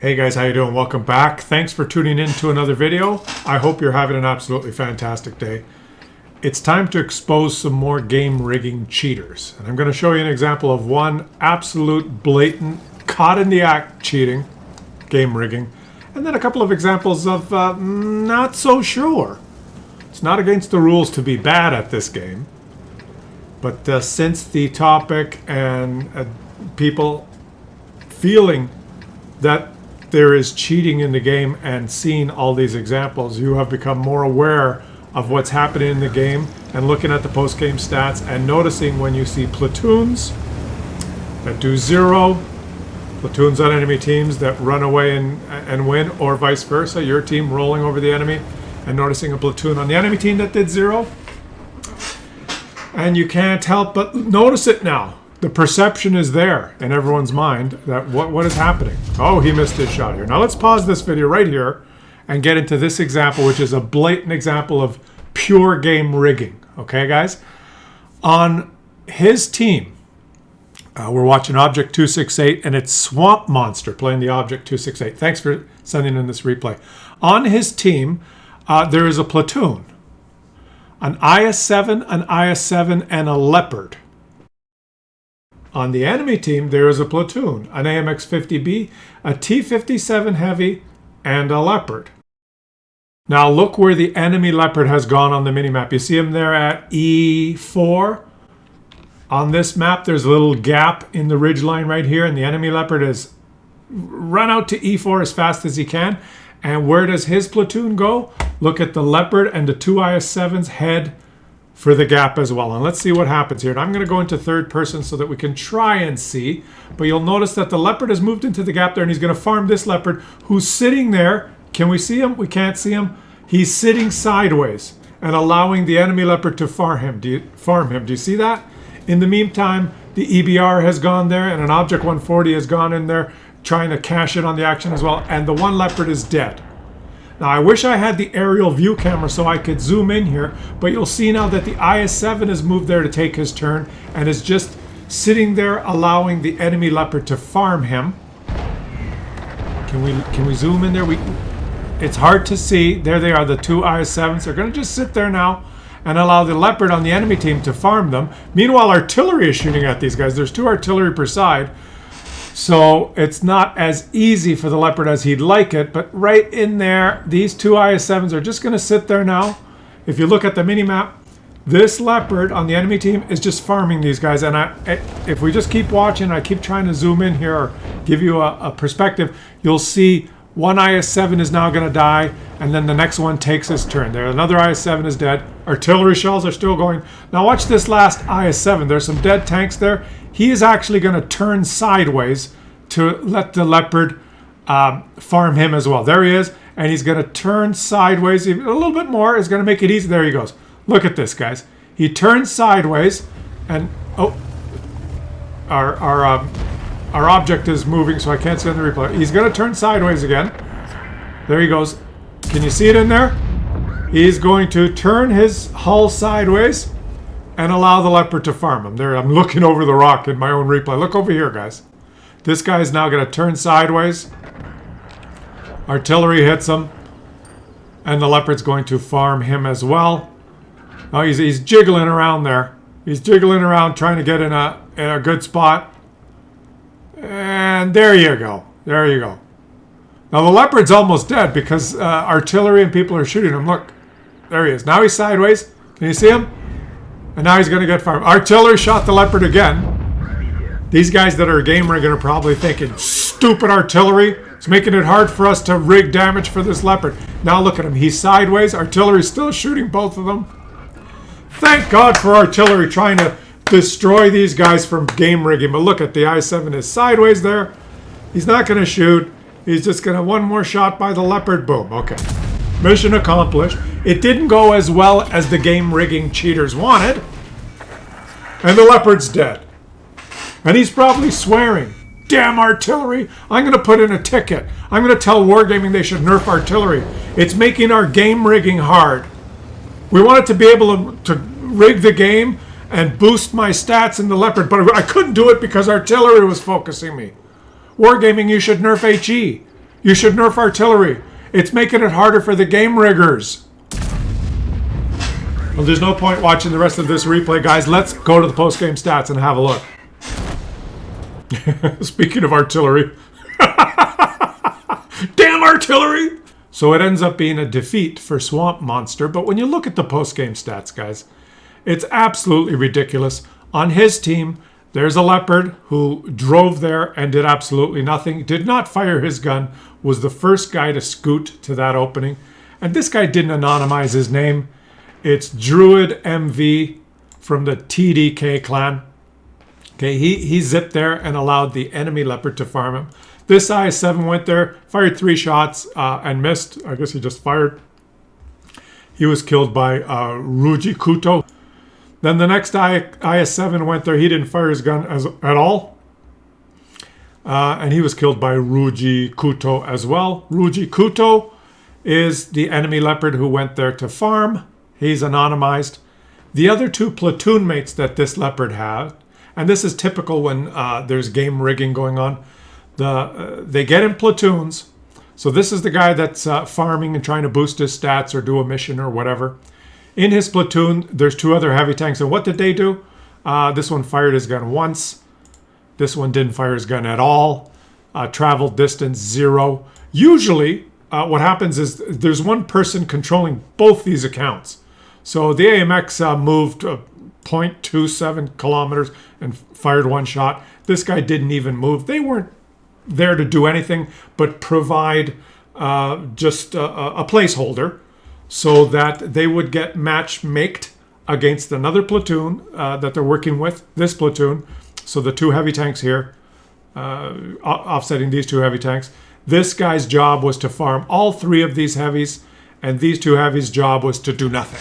Hey guys, how you doing? Welcome back. Thanks for tuning in to another video. I hope you're having an absolutely fantastic day. It's time to expose some more game rigging cheaters. And I'm going to show you an example of one absolute blatant, caught in the act cheating, game rigging. And then a couple of examples of not so sure. It's not against the rules to be bad at this game. But since the topic and people feeling that there is cheating in the game and seeing all these examples, you have become more aware of what's happening in the game and looking at the post-game stats and noticing when you see platoons that do 0, platoons on enemy teams that run away and win, or vice versa, your team rolling over the enemy and noticing a platoon on the enemy team that did 0. And you can't help but notice it now. The perception is there in everyone's mind that what is happening? Oh, he missed his shot here. Now let's pause this video right here and get into this example, which is a blatant example of pure game rigging. Okay, guys? On his team, we're watching Object 268, and it's Swamp Monster playing the Object 268. Thanks for sending in this replay. On his team, there is a platoon. An IS-7, an IS-7, and a Leopard. On the enemy team, there is a platoon, an AMX-50B, a T-57 Heavy, and a Leopard. Now look where the enemy Leopard has gone on the minimap. You see him there at E4. On this map, there's a little gap in the ridge line right here, and the enemy Leopard has run out to E4 as fast as he can. And where does his platoon go? Look at the Leopard and the two IS-7s head for the gap as well. And let's see what happens here. And I'm going to go into third person so that we can try and see. But you'll notice that the Leopard has moved into the gap there, and he's going to farm this Leopard who's sitting there. Can we see him? We can't see him. He's sitting sideways and allowing the enemy Leopard to farm him. Do you see that? In the meantime, the EBR has gone there, and an Object 140 has gone in there trying to cash in on the action as well. And the one Leopard is dead. Now, I wish I had the aerial view camera so I could zoom in here, but you'll see now that the IS-7 has moved there to take his turn and is just sitting there allowing the enemy Leopard to farm him. Can we zoom in there? It's hard to see. There they are, the two IS-7s. They're going to just sit there now and allow the Leopard on the enemy team to farm them. Meanwhile, artillery is shooting at these guys. There's 2 artillery per side. So it's not as easy for the Leopard as he'd like it, but right in there, these 2 IS-7s are just going to sit there now. If you look at the minimap, this Leopard on the enemy team is just farming these guys. And if we just keep watching, I keep trying to zoom in here or give you a perspective, you'll see one IS-7 is now going to die, and then the next one takes his turn. There, another IS-7 is dead. Artillery shells are still going. Now watch this last IS-7. There's some dead tanks there. He is actually going to turn sideways to let the Leopard farm him as well. There he is, and he's going to turn sideways. A little bit more is going to make it easy. There he goes. Look at this, guys. He turns sideways, and oh, our object is moving, so I can't see on the replay. He's going to turn sideways again. There he goes. Can you see it in there? He's going to turn his hull sideways and allow the Leopard to farm him. There, I'm looking over the rock in my own replay. Look over here, guys. This guy is now going to turn sideways. Artillery hits him. And the Leopard's going to farm him as well. Oh, he's jiggling around there. He's jiggling around trying to get in a good spot. And there you go. There you go. Now the Leopard's almost dead because artillery and people are shooting him. Look. There he is. Now he's sideways. Can you see him? And now he's going to get farmed. Artillery shot the Leopard again. These guys that are game rigging are probably thinking, stupid artillery. It's making it hard for us to rig damage for this Leopard. Now look at him. He's sideways. Artillery's still shooting both of them. Thank God for artillery trying to destroy these guys from game rigging. But look at the I-7 is sideways there. He's not going to shoot. He's just going to one more shot by the Leopard. Boom. Okay. Mission accomplished. It didn't go as well as the game rigging cheaters wanted. And the Leopard's dead. And he's probably swearing, damn artillery, I'm going to put in a ticket. I'm going to tell Wargaming they should nerf artillery. It's making our game rigging hard. We wanted to be able to rig the game and boost my stats in the Leopard, but I couldn't do it because artillery was focusing me. Wargaming, you should nerf HE. You should nerf artillery. It's making it harder for the game riggers. Well, there's no point watching the rest of this replay, guys. Let's go to the post-game stats and have a look. Speaking of artillery. Damn artillery! So it ends up being a defeat for Swamp Monster. But when you look at the post-game stats, guys, it's absolutely ridiculous. On his team, there's a Leopard who drove there and did absolutely nothing. Did not fire his gun. Was the first guy to scoot to that opening. And this guy didn't anonymize his name. It's Druid MV from the TDK clan. Okay, he zipped there and allowed the enemy Leopard to farm him. This IS-7 went there, fired 3 shots and missed. I guess he just fired. He was killed by Ruji Kuto. Then the next IS-7 went there. He didn't fire his gun at all. And he was killed by Ruji Kuto as well. Ruji Kuto is the enemy Leopard who went there to farm. He's anonymized. The other 2 platoon mates that this Leopard had, and this is typical when there's game rigging going on, they get in platoons. So this is the guy that's farming and trying to boost his stats or do a mission or whatever. In his platoon, there's 2 other heavy tanks. And what did they do? This one fired his gun once. This one didn't fire his gun at all. Travel distance 0. Usually, what happens is there's one person controlling both these accounts. So the AMX moved 0.27 kilometers and fired 1 shot. This guy didn't even move. They weren't there to do anything but provide just a placeholder so that they would get match-maked against another platoon that they're working with, this platoon. So the 2 heavy tanks here, offsetting these 2 heavy tanks. This guy's job was to farm all 3 of these heavies, and these 2 heavies' job was to do nothing.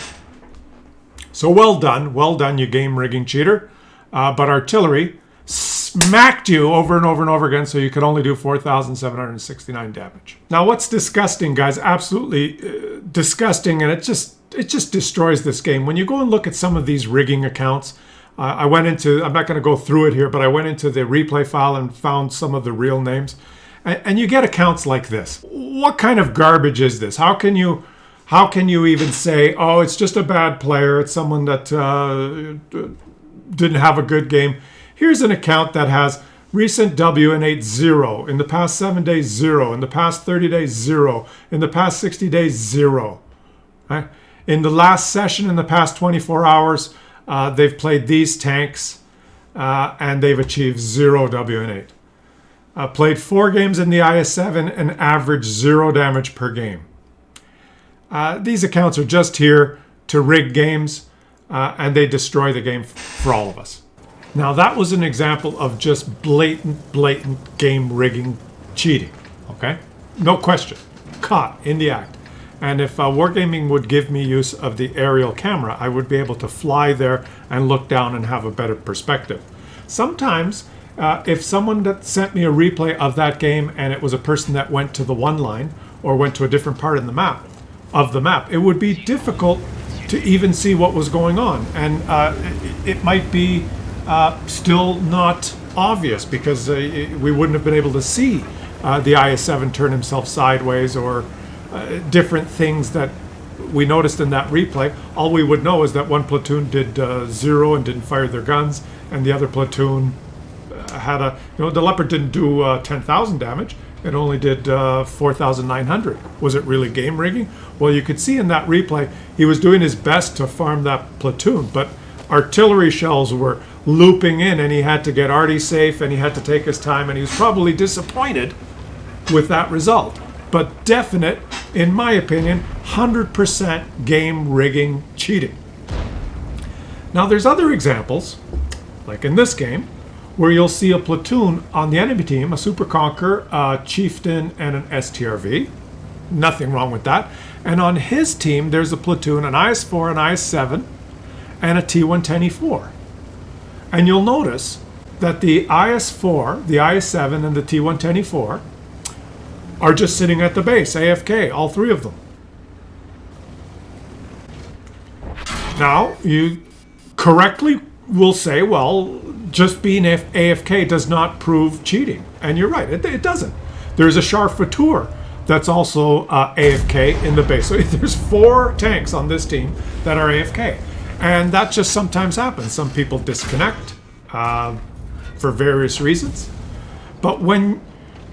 So well done, you game rigging cheater. But artillery smacked you over and over and over again, so you could only do 4,769 damage. Now, what's disgusting, guys, absolutely disgusting, and it just destroys this game. When you go and look at some of these rigging accounts, I'm not going to go through it here, but I went into the replay file and found some of the real names, and you get accounts like this. What kind of garbage is this? How can you even say, oh, it's just a bad player, it's someone that didn't have a good game? Here's an account that has recent WN8 0, in the past 7 days 0, in the past 30 days 0, in the past 60 days 0. Right? In the last session, in the past 24 hours, they've played these tanks and they've achieved 0 WN8. Played 4 games in the IS-7 and averaged 0 damage per game. These accounts are just here to rig games and they destroy the game for all of us. Now that was an example of just blatant game rigging cheating, okay? No question, caught in the act. And if Wargaming would give me use of the aerial camera, I would be able to fly there and look down and have a better perspective. Sometimes, if someone that sent me a replay of that game and it was a person that went to the one line or went to a different part of the map, it would be difficult to even see what was going on. And it might be still not obvious because we wouldn't have been able to see the IS-7 turn himself sideways or different things that we noticed in that replay. All we would know is that one platoon did 0 and didn't fire their guns, and the other platoon had the Leopard didn't do 10,000 damage. It only did 4,900. Was it really game rigging? Well, you could see in that replay he was doing his best to farm that platoon, but artillery shells were looping in and he had to get arty safe and he had to take his time, and he was probably disappointed with that result. But definite, in my opinion, 100% game rigging cheating. Now there's other examples, like in this game, where you'll see a platoon on the enemy team, a Super Conqueror, a Chieftain, and an STRV. Nothing wrong with that. And on his team, there's a platoon, an IS-4, an IS-7, and a T-110E4. And you'll notice that the IS-4, the IS-7, and the T-110E4 are just sitting at the base, AFK, all 3 of them. Now, you correctly will say, well, just being AFK does not prove cheating. And you're right, it doesn't. There's a Charfauteur that's also AFK in the base. So there's 4 tanks on this team that are AFK. And that just sometimes happens. Some people disconnect for various reasons. But when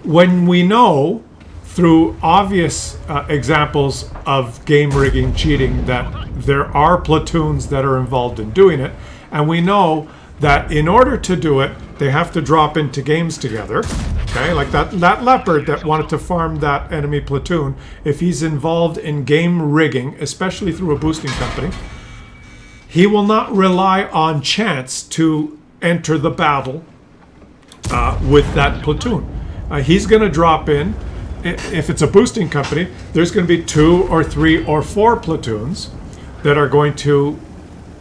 we know through obvious examples of game rigging, cheating, that there are platoons that are involved in doing it, and we know that in order to do it, they have to drop into games together. Okay, like that Leopard that wanted to farm that enemy platoon, if he's involved in game rigging, especially through a boosting company, he will not rely on chance to enter the battle with that platoon. He's going to drop in. If it's a boosting company, there's going to be 2 or 3 or 4 platoons that are going to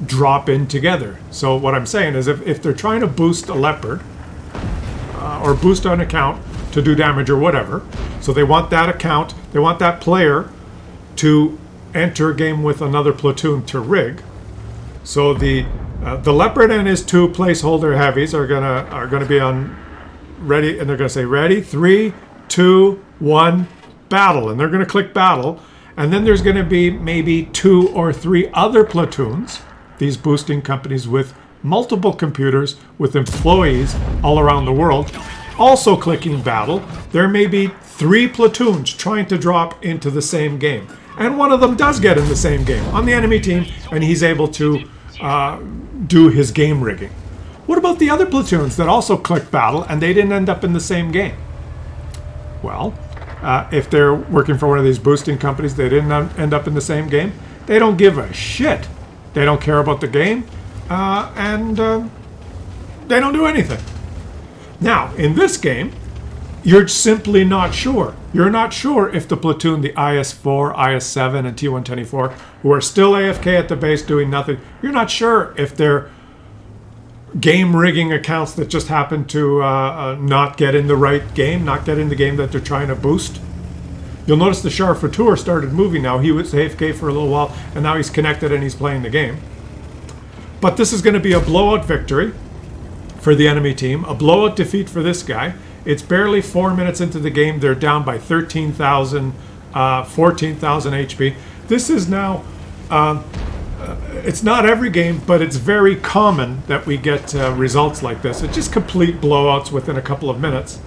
drop in together. So what I'm saying is if they're trying to boost a Leopard or boost an account to do damage or whatever, so they want that account, they want that player to enter a game with another platoon to rig. So the Leopard and his 2 placeholder heavies are gonna be on ready, and they're gonna say ready, 3, 2, 1, battle, and they're gonna click battle, and then there's gonna be maybe 2 or 3 other platoons, these boosting companies with multiple computers with employees all around the world, also clicking battle. There may be 3 platoons trying to drop into the same game, and one of them does get in the same game on the enemy team, and he's able to do his game rigging. What about the other platoons that also click battle and they didn't end up in the same game? Well, if they're working for one of these boosting companies, they didn't end up in the same game. They don't give a shit. They don't care about the game, and they don't do anything. Now, in this game, you're simply not sure. You're not sure if the platoon, the IS-4, IS-7, and T-124, who are still AFK at the base doing nothing, you're not sure if they're game rigging accounts that just happen to not get in the right game, not get in the game that they're trying to boost. You'll notice the Charfauteur started moving now. He was AFK for a little while, and now he's connected and he's playing the game. But this is going to be a blowout victory for the enemy team, a blowout defeat for this guy. It's barely 4 minutes into the game. They're down by 13,000, 14,000 HP. This is now, it's not every game, but it's very common that we get results like this. It's just complete blowouts within a couple of minutes.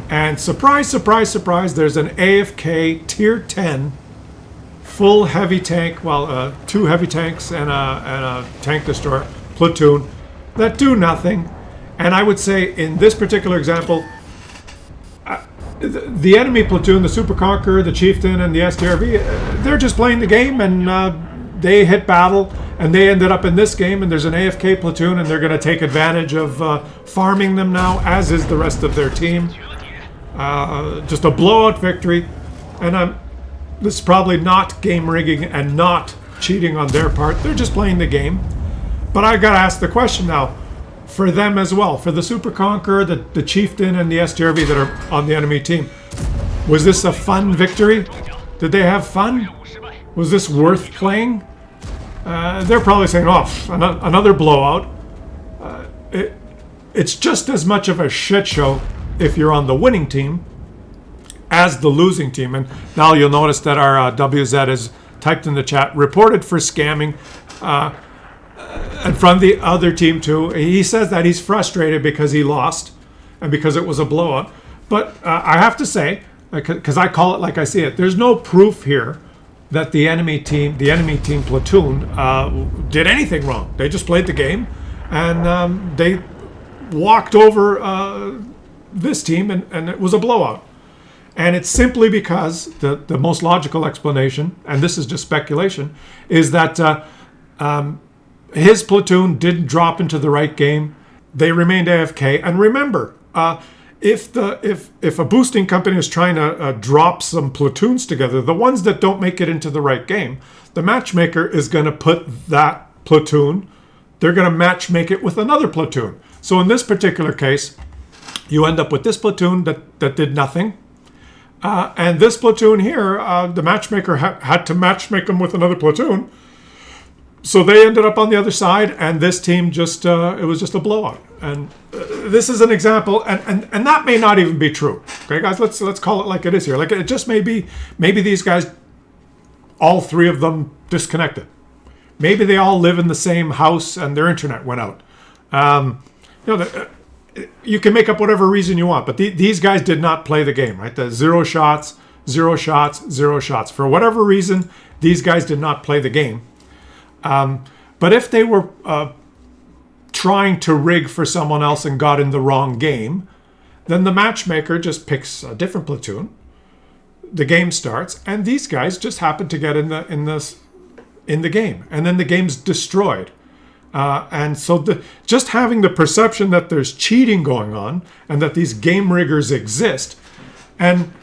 And surprise, surprise, surprise, there's an AFK Tier 10 full heavy tank, well, 2 heavy tanks and a tank destroyer platoon that do nothing. And I would say in this particular example, the enemy platoon, the Super Conqueror, the Chieftain, and the STRV, they're just playing the game, and they hit battle, and they ended up in this game, and there's an AFK platoon, and they're going to take advantage of farming them now, as is the rest of their team. Just a blowout victory, and this is probably not game rigging and not cheating on their part. They're just playing the game. But I got to ask the question now, for them as well, for the Super Conqueror, the Chieftain, and the STRV that are on the enemy team. Was this a fun victory? Did they have fun? Was this worth playing? They're probably saying, oh, another blowout. It's just as much of a shit show if you're on the winning team as the losing team. And now you'll notice that our WZ is typed in the chat, reported for scamming. And from the other team too. He says that he's frustrated because he lost and because it was a blowout. But I have to say, because I call it like I see it, there's no proof here that the enemy team platoon did anything wrong. They just played the game, and they walked over this team, and it was a blowout. And it's simply because the most logical explanation, and this is just speculation, is that his platoon didn't drop into the right game. They remained AFK. And remember, if a boosting company is trying to drop some platoons together, the ones that don't make it into the right game, the matchmaker is going to put that platoon, they're going to matchmake it with another platoon. So in this particular case, you end up with this platoon that did nothing. And this platoon here, the matchmaker had to matchmake them with another platoon So they ended up on the other side, and this team just, it was just a blowout. And this is an example, and that may not even be true. Okay, guys, let's call it like it is here. Like, it just may be, maybe these guys, all three of them disconnected. Maybe they all live in the same house and their internet went out. You can make up whatever reason you want, but these guys did not play the game, right? The 0 shots, 0 shots, 0 shots. For whatever reason, these guys did not play the game. But if they were trying to rig for someone else and got in the wrong game, then the matchmaker just picks a different platoon. The game starts, and these guys just happen to get in the game, and then the game's destroyed. And so just having the perception that there's cheating going on and that these game riggers exist, and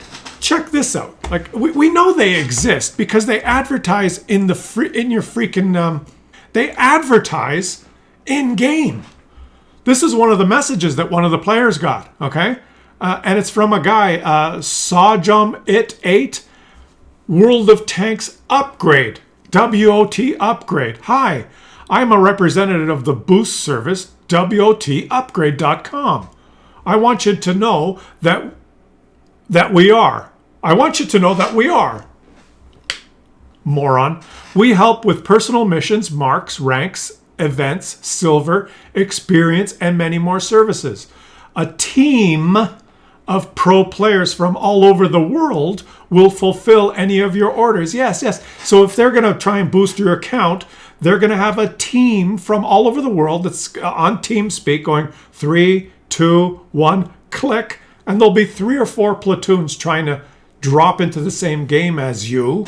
check this out. Like, we know they exist because they advertise in your freaking. They advertise in game. This is one of the messages that one of the players got. Okay, and it's from a guy, Sawjum It 8, World of Tanks upgrade, WOT upgrade. Hi, I'm a representative of the boost service, WOTupgrade.com. I want you to know that we are. I want you to know that we are. Moron. We help with personal missions, marks, ranks, events, silver, experience, and many more services. A team of pro players from all over the world will fulfill any of your orders. Yes. So if they're going to try and boost your account, they're going to have a team from all over the world that's on TeamSpeak going 3, 2, 1, click, and there'll be 3 or 4 platoons trying to drop into the same game as you.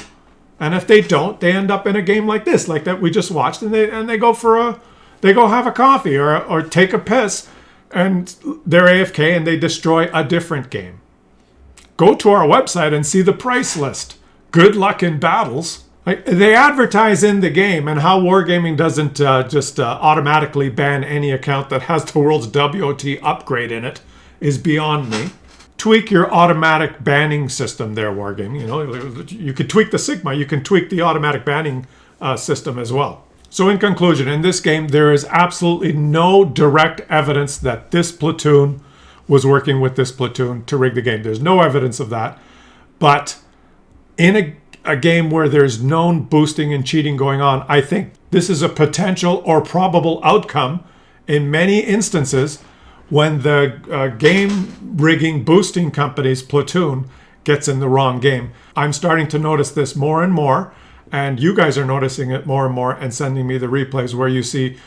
And if they don't, they end up in a game like this, like that we just watched, and they go have a coffee or take a piss, and they're AFK and they destroy a different game. Go to our website and see the price list. Good luck in battles. Like, they advertise in the game, and how Wargaming doesn't just automatically ban any account that has the world's WOT upgrade in it is beyond me. Tweak your automatic banning system there, Wargaming. You know, you could tweak the Sigma, you can tweak the automatic banning system as well. So in conclusion, in this game, there is absolutely no direct evidence that this platoon was working with this platoon to rig the game. There's no evidence of that. But in a game where there's known boosting and cheating going on, I think this is a potential or probable outcome in many instances when the game rigging boosting company's platoon gets in the wrong game. I'm starting to notice this more and more, and you guys are noticing it more and more and sending me the replays where you see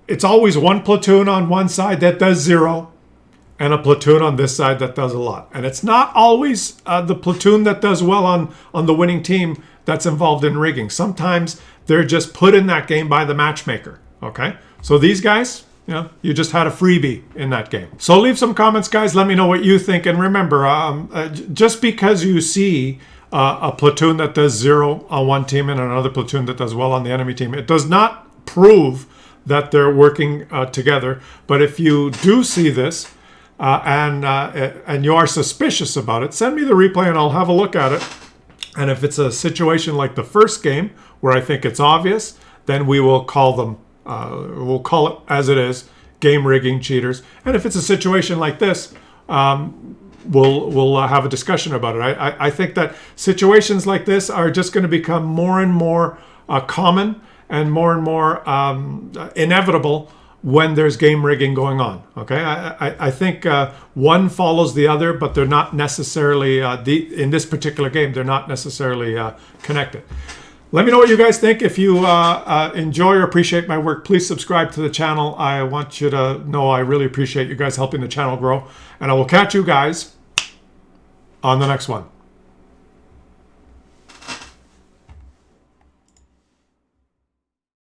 it's always one platoon on one side that does 0 and a platoon on this side that does a lot. And it's not always the platoon that does well on the winning team that's involved in rigging. Sometimes they're just put in that game by the matchmaker, okay? So these guys, you just had a freebie in that game. So leave some comments, guys. Let me know what you think. And remember, just because you see a platoon that does 0 on one team and another platoon that does well on the enemy team, it does not prove that they're working together. But if you do see this, and you are suspicious about it, send me the replay and I'll have a look at it. And if it's a situation like the first game where I think it's obvious, then we will call them, we'll call it as it is, game rigging cheaters. And if it's a situation like this, we'll have a discussion about it. I think that situations like this are just going to become more and more common and more inevitable when there's game rigging going on. Okay, I think one follows the other, but they're not necessarily in this particular game. They're not necessarily connected. Let me know what you guys think. If you enjoy or appreciate my work, please subscribe to the channel. I want you to know I really appreciate you guys helping the channel grow, and I will catch you guys on the next one.